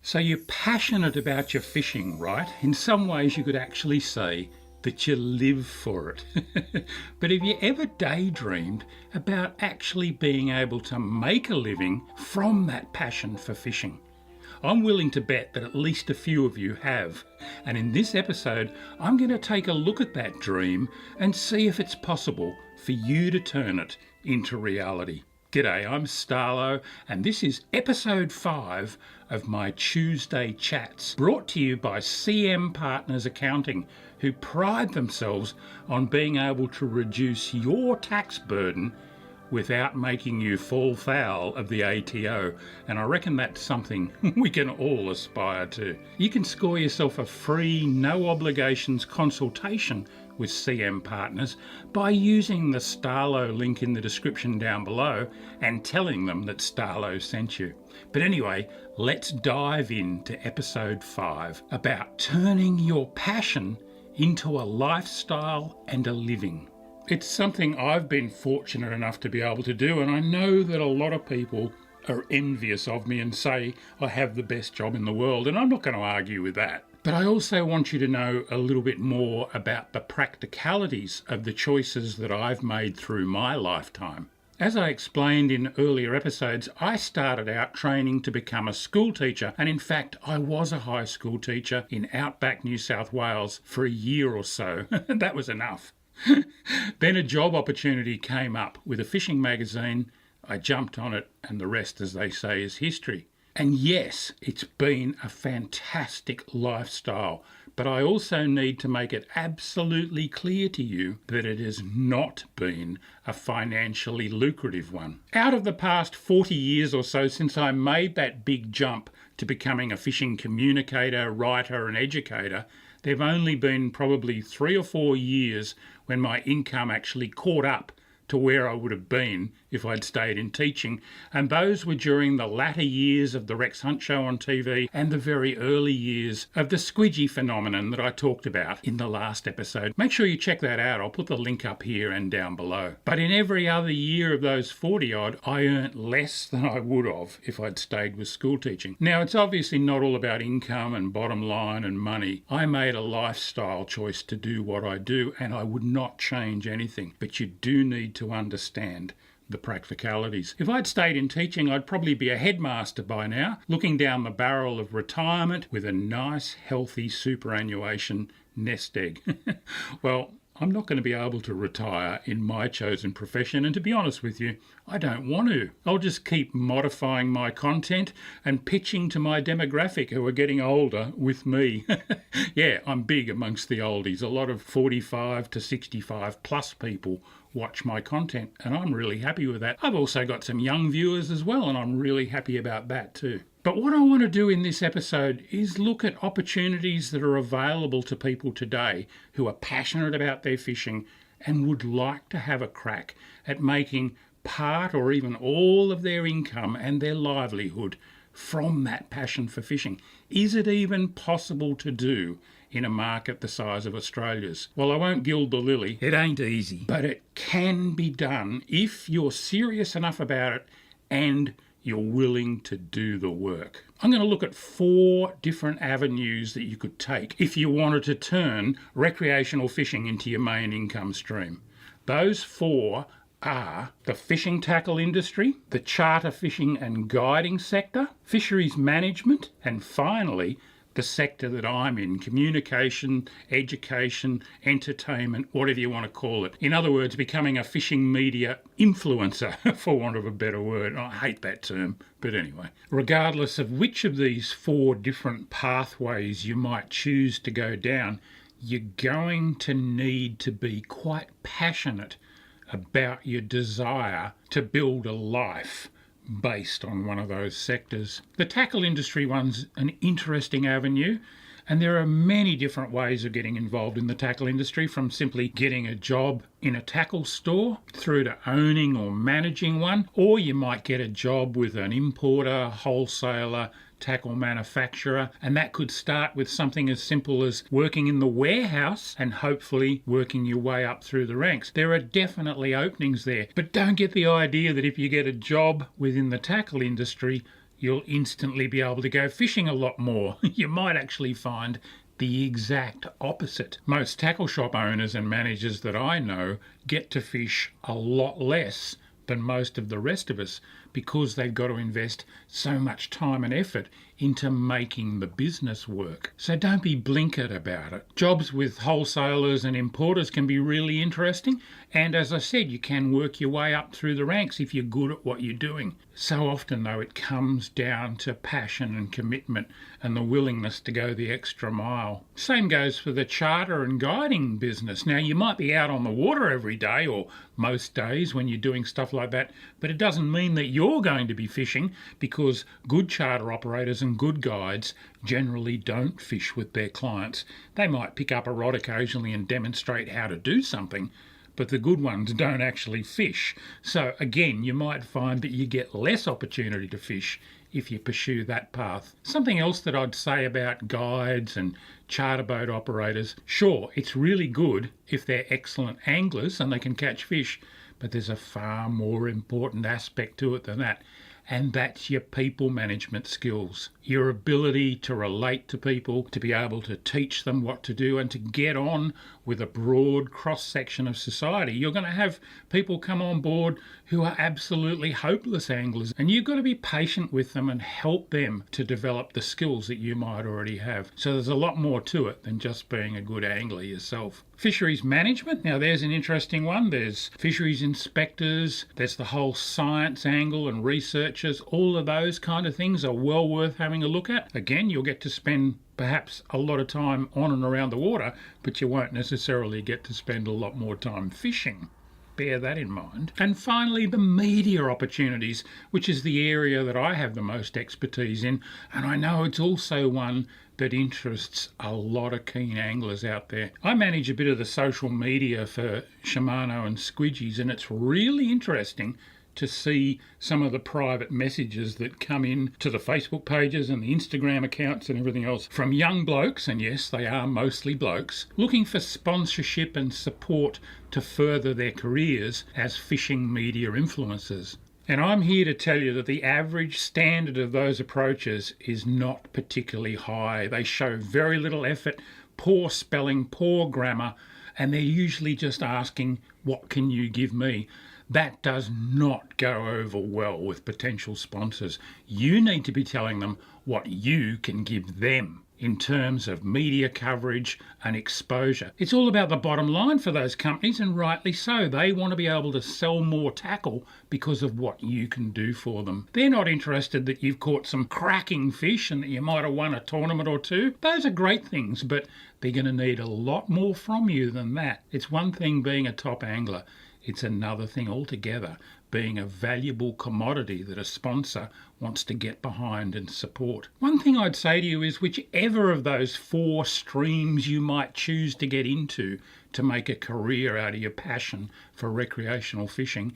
So you're passionate about your fishing, right? In some ways you could actually say that you live for it. But have you ever daydreamed about actually being able to make a living from that passion for fishing? I'm willing to bet that at least a few of you have. And in this episode, I'm going to take a look at that dream and see if it's possible for you to turn it into reality. G'day, I'm Starlo, and this is episode 5 of my Tuesday Chats, brought to you by CM Partners Accounting, who pride themselves on being able to reduce your tax burden without making you fall foul of the ATO, and I reckon that's something we can all aspire to. You can score yourself a free, no obligations consultation with CM Partners by using the Starlo link in the description down below and telling them that Starlo sent you. But anyway, let's dive into episode 5 about turning your passion into a lifestyle and a living. It's something I've been fortunate enough to be able to do, and I know that a lot of people are envious of me and say I have the best job in the world, and I'm not going to argue with that. But I also want you to know a little bit more about the practicalities of the choices that I've made through my lifetime. As I explained in earlier episodes, I started out training to become a school teacher, and in fact I was a high school teacher in outback New South Wales for a year or so. That was enough. Then a job opportunity came up with a fishing magazine. I jumped on it, and the rest, as they say, is history. And yes, it's been a fantastic lifestyle, but I also need to make it absolutely clear to you that it has not been a financially lucrative one. Out of the past 40 years or so since I made that big jump to becoming a fishing communicator, writer and educator, there've only been probably 3 or 4 years when my income actually caught up to where I would have been if I'd stayed in teaching, and those were during the latter years of the Rex Hunt Show on TV and the very early years of the squidgy phenomenon that I talked about in the last episode. Make sure you check that out. I'll put the link up here and down below. But in every other year of those 40 odd, I earned less than I would have if I'd stayed with school teaching. Now, it's obviously not all about income and bottom line and money. I made a lifestyle choice to do what I do, and I would not change anything. But you do need to understand the practicalities. If I'd stayed in teaching, I'd probably be a headmaster by now, looking down the barrel of retirement with a nice, healthy superannuation nest egg. Well, I'm not going to be able to retire in my chosen profession, and to be honest with you, I don't want to. I'll just keep modifying my content and pitching to my demographic who are getting older with me. Yeah, I'm big amongst the oldies. A lot of 45 to 65 plus people watch my content, and I'm really happy with that. I've also got some young viewers as well, and I'm really happy about that too. But what I want to do in this episode is look at opportunities that are available to people today who are passionate about their fishing and would like to have a crack at making part or even all of their income and their livelihood from that passion for fishing. Is it even possible to do in a market the size of Australia's? Well, I won't gild the lily. It ain't easy, but it can be done if you're serious enough about it and you're willing to do the work. I'm going to look at 4 different avenues that you could take if you wanted to turn recreational fishing into your main income stream. Those 4 are the fishing tackle industry, the charter fishing and guiding sector, fisheries management, and finally, the sector that I'm in, communication, education, entertainment, whatever you want to call it. In other words, becoming a fishing media influencer, for want of a better word. I hate that term, but anyway. Regardless of which of these 4 different pathways you might choose to go down, you're going to need to be quite passionate about your desire to build a life based on one of those sectors. The tackle industry one's an interesting avenue, and there are many different ways of getting involved in the tackle industry, from simply getting a job in a tackle store through to owning or managing one, or you might get a job with an importer, wholesaler, tackle manufacturer, and that could start with something as simple as working in the warehouse and hopefully working your way up through the ranks. There are definitely openings there, but don't get the idea that if you get a job within the tackle industry, you'll instantly be able to go fishing a lot more. You might actually find the exact opposite. Most tackle shop owners and managers that I know get to fish a lot less than most of the rest of us because they've got to invest so much time and effort into making the business work. So don't be blinkered about it. Jobs with wholesalers and importers can be really interesting, and as I said, you can work your way up through the ranks if you're good at what you're doing. So often though, it comes down to passion and commitment and the willingness to go the extra mile. Same goes for the charter and guiding business. Now, you might be out on the water every day or most days when you're doing stuff like that, but it doesn't mean that you're going to be fishing, because good charter operators and good guides generally don't fish with their clients. They might pick up a rod occasionally and demonstrate how to do something, but the good ones don't actually fish. So again, you might find that you get less opportunity to fish if you pursue that path. Something else that I'd say about guides and charter boat operators, sure, it's really good if they're excellent anglers and they can catch fish, but there's a far more important aspect to it than that, and that's your people management skills. Your ability to relate to people, to be able to teach them what to do, and to get on with a broad cross-section of society. You're going to have people come on board who are absolutely hopeless anglers, and you've got to be patient with them and help them to develop the skills that you might already have. So there's a lot more to it than just being a good angler yourself. Fisheries management, now there's an interesting one. There's fisheries inspectors, there's the whole science angle and researchers. All of those kind of things are well worth having a look at. Again, you'll get to spend perhaps a lot of time on and around the water, but you won't necessarily get to spend a lot more time fishing. Bear that in mind. And finally, the media opportunities, which is the area that I have the most expertise in, and I know it's also one that interests a lot of keen anglers out there. I manage a bit of the social media for Shimano and Squidgies, and it's really interesting to see some of the private messages that come in to the Facebook pages and the Instagram accounts and everything else from young blokes, and yes, they are mostly blokes, looking for sponsorship and support to further their careers as fishing media influencers. And I'm here to tell you that the average standard of those approaches is not particularly high. They show very little effort, poor spelling, poor grammar, and they're usually just asking, what can you give me? That does not go over well with potential sponsors. You need to be telling them what you can give them in terms of media coverage and exposure. It's all about the bottom line for those companies, and rightly so. They want to be able to sell more tackle because of what you can do for them. They're not interested that you've caught some cracking fish and that you might have won a tournament or two. Those are great things, but they're going to need a lot more from you than that. It's one thing being a top angler. It's another thing altogether being a valuable commodity that a sponsor wants to get behind and support. One thing I'd say to you is, whichever of those four streams you might choose to get into to make a career out of your passion for recreational fishing,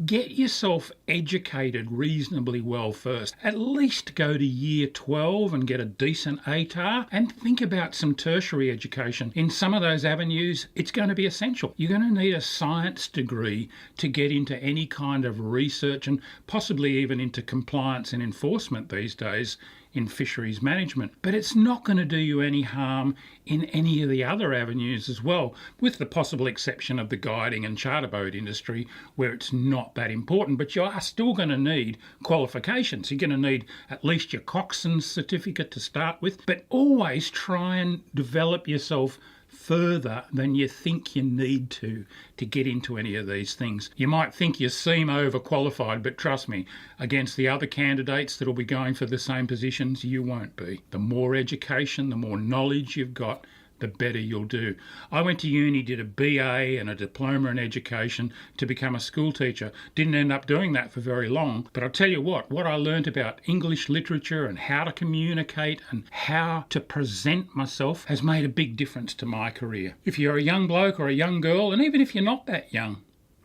get yourself educated reasonably well first. At least go to year 12 and get a decent ATAR, and think about some tertiary education. In some of those avenues, it's going to be essential. You're going to need a science degree to get into any kind of research, and possibly even into compliance and enforcement these days in fisheries management. But it's not going to do you any harm in any of the other avenues as well, with the possible exception of the guiding and charter boat industry, where it's not that important. But you are still going to need qualifications. You're going to need at least your coxswain's certificate to start with, but always try and develop yourself further than you think you need to get into any of these things. You might think you seem overqualified, but trust me, against the other candidates that'll be going for the same positions, you won't be. The more education, the more knowledge you've got, the better you'll do. I went to uni, did a BA and a diploma in education to become a school teacher. Didn't end up doing that for very long, but I'll tell you what I learned about English literature and how to communicate and how to present myself has made a big difference to my career. If you're a young bloke or a young girl, and even if you're not that young,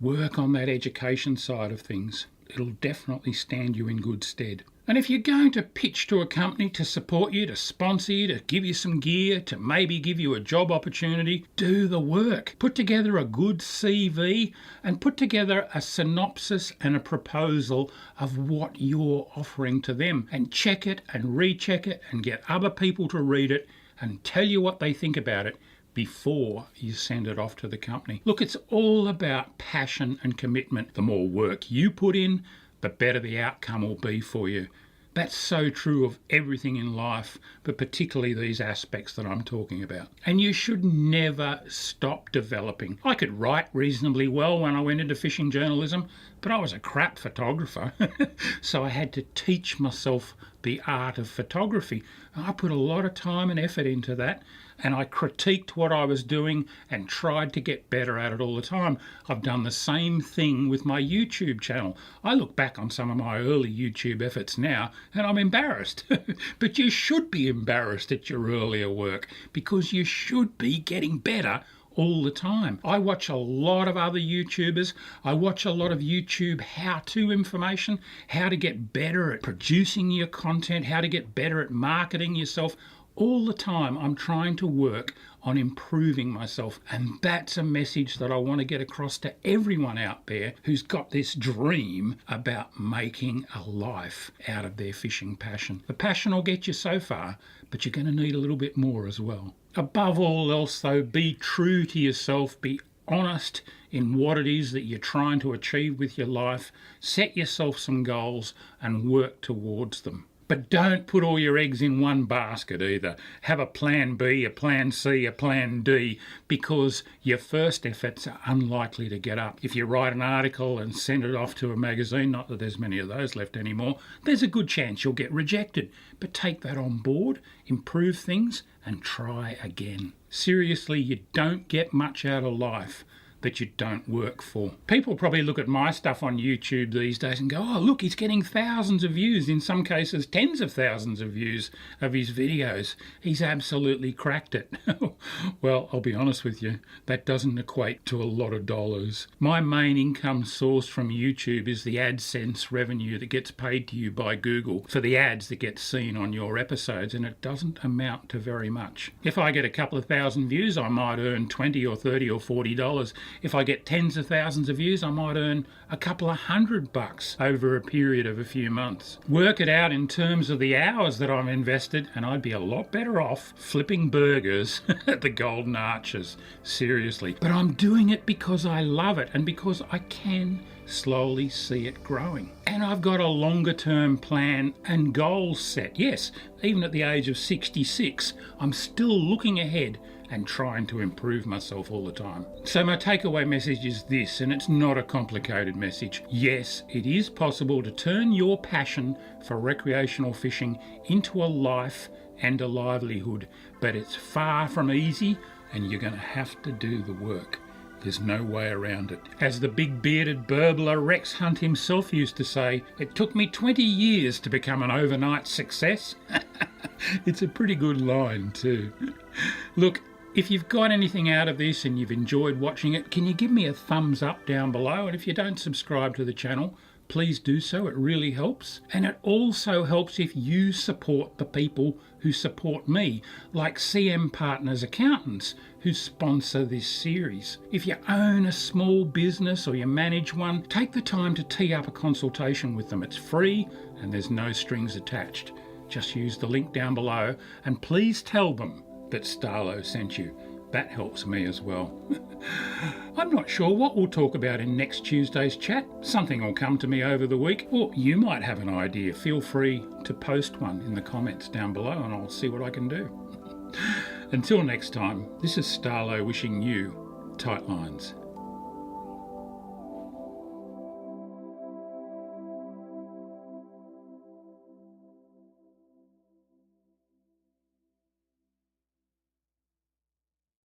work on that education side of things. It'll definitely stand you in good stead. And if you're going to pitch to a company to support you, to sponsor you, to give you some gear, to maybe give you a job opportunity, do the work. Put together a good CV and put together a synopsis and a proposal of what you're offering to them, and check it and recheck it and get other people to read it and tell you what they think about it before you send it off to the company. Look, it's all about passion and commitment. The more work you put in, the better the outcome will be for you. That's so true of everything in life, but particularly these aspects that I'm talking about. And you should never stop developing. I could write reasonably well when I went into fishing journalism, but I was a crap photographer. So I had to teach myself the art of photography. I put a lot of time and effort into that, and I critiqued what I was doing and tried to get better at it all the time. I've done the same thing with my YouTube channel. I look back on some of my early YouTube efforts now and I'm embarrassed. But you should be embarrassed at your earlier work, because you should be getting better all the time. I watch a lot of other YouTubers. I watch a lot of YouTube how-to information, how to get better at producing your content, how to get better at marketing yourself. All the time I'm trying to work on improving myself, and that's a message that I want to get across to everyone out there who's got this dream about making a life out of their fishing passion. The passion will get you so far, but you're going to need a little bit more as well. Above all else though, be true to yourself, be honest in what it is that you're trying to achieve with your life, set yourself some goals and work towards them. But don't put all your eggs in one basket either. Have a plan B, a plan C, a plan D, because your first efforts are unlikely to get up. If you write an article and send it off to a magazine, not that there's many of those left anymore, there's a good chance you'll get rejected. But take that on board, improve things, and try again. Seriously, you don't get much out of life that you don't work for. People probably look at my stuff on YouTube these days and go, oh look, he's getting thousands of views, in some cases tens of thousands of views of his videos. He's absolutely cracked it. Well, I'll be honest with you, that doesn't equate to a lot of dollars. My main income source from YouTube is the AdSense revenue that gets paid to you by Google for the ads that get seen on your episodes, and it doesn't amount to very much. If I get a couple of thousand views, I might earn $20 or $30 or $40. If I get tens of thousands of views, I might earn a couple of $100 over a period of a few months. Work it out in terms of the hours that I've invested, and I'd be a lot better off flipping burgers at the Golden Arches. Seriously. But I'm doing it because I love it and because I can slowly see it growing. And I've got a longer term plan and goals set. Yes, even at the age of 66, I'm still looking ahead and trying to improve myself all the time. So my takeaway message is this, and it's not a complicated message. Yes, it is possible to turn your passion for recreational fishing into a life and a livelihood, but it's far from easy, and you're going to have to do the work. There's no way around it. As the big bearded burbler Rex Hunt himself used to say, it took me 20 years to become an overnight success. It's a pretty good line too. Look, if you've got anything out of this and you've enjoyed watching it, can you give me a thumbs up down below? And if you don't subscribe to the channel, please do so. It really helps. And it also helps if you support the people who support me, like CM Partners Accountants, who sponsor this series. If you own a small business or you manage one, take the time to tee up a consultation with them. It's free and there's no strings attached. Just use the link down below and please tell them that Starlo sent you. That helps me as well. I'm not sure what we'll talk about in next Tuesday's chat. Something will come to me over the week, or you might have an idea. Feel free to post one in the comments down below and I'll see what I can do. Until next time, this is Starlo wishing you tight lines.